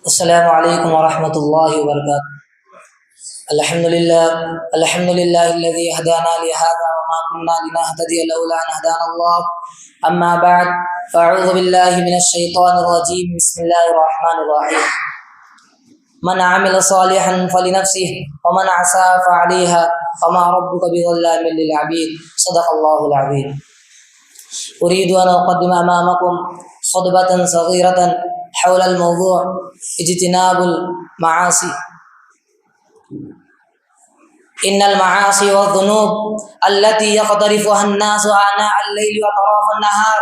السلام عليكم ورحمة الله وبركاته. الحمد لله الذي هدانا لهذا وما كنا لنهتدي لولا أن هدانا الله. أما بعد فأعوذ بالله من الشيطان الرجيم. بسم الله الرحمن الرحيم. من عمل صالحا فلنفسه ومن عسى فعليها وما ربك بظلام للعبيد. صدق الله العظيم. أريد أن أقدم أمامكم خطبة صغيرة حول الموضوع اجتناب المعاصي. إن المعاصي والذنوب التي يقترفها الناس آناء الليل وأطراف النهار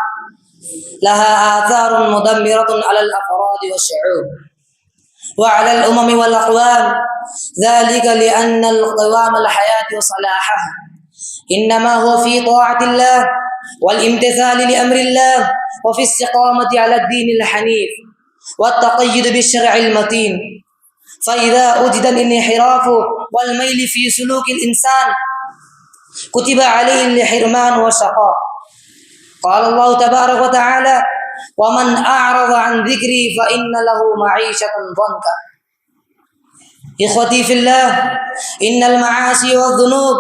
لها آثار مدمرة على الأفراد والشعوب وعلى الأمم والأقوام، ذلك لأن القوام الحياة وصلاحها إنما هو في طاعة الله والامتثال لأمر الله وفي استقامة على الدين الحنيف والتقيد بالشرع المتين. فإذا وجد الانحراف والميل في سلوك الإنسان كتب عليه الحرمان والشقاء. قال الله تبارك وتعالى: ومن أعرض عن ذكري فإن له معيشة ضنكا. إخوتي في الله، إن المعاصي والذنوب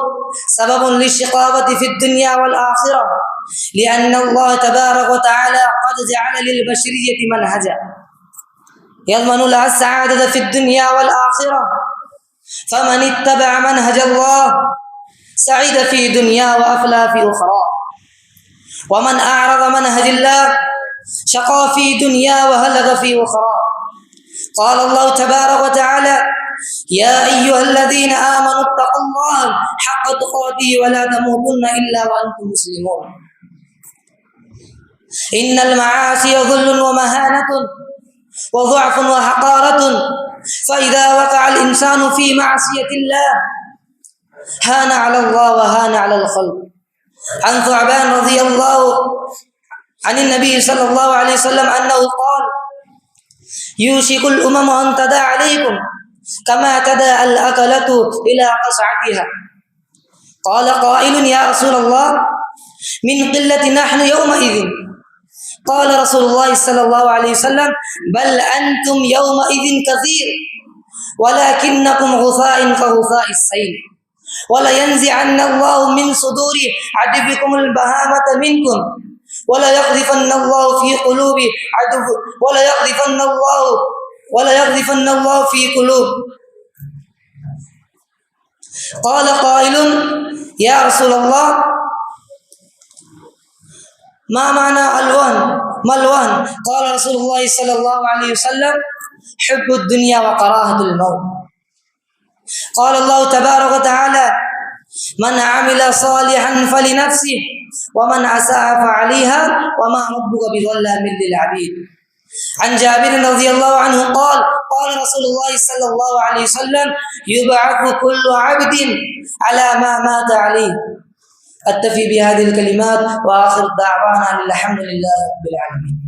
سبب للشقاوة في الدنيا والآخرة، لأن الله تبارك وتعالى قد جعل للبشرية منهجا يضمن لها السعادة في الدنيا والآخرة. فمن اتبع منهج الله سعيد في دنيا وأفلى في أخرى، ومن أعرض منهج الله شقى في دنيا وهلك في أخرى. قال الله تبارك وتعالى: يا أيها الذين آمنوا اتقوا الله حق تقاته ولا تموتن إلا وأنتم مسلمون. إن المعاصي ذل ومهانة وضعف وحقارة، فإذا وقع الإنسان في معصية الله هان على الله وهان على الخلق. عن ثعبان رضي الله عن النبي صلى الله عليه وسلم أنه قال: يوشك الأمم أن تداعى عليكم كما تداعى الأكلة إلى قصعتها. قال قائل: يا رسول الله، من قلة نحن يومئذ. قال رسول الله صلى الله عليه وسلم: بل أنتم يومئذ كثير ولكنكم غثاء كغثاء السيل، ولينزعن الله من صدور عدوكم البهامة منكم، وليقذفن الله في قلوب عدو وليقذفن الله في قلوب. قال قائل: يا رسول الله، ما معنى الوهن؟ ما الوهن؟ قال رسول الله صلى الله عليه وسلم: حب الدنيا وكراهة الموت. قال الله تبارك وتعالى: من عمل صالحا فلنفسه ومن أساء فعليها وما ربك بظلام للعبيد. عن جابر رضي الله عنه قال: قال رسول الله صلى الله عليه وسلم: يبعث كل عبد على ما مات عليه. أكتفي بهذه الكلمات وآخر دعوانا الحمد لله رب العالمين.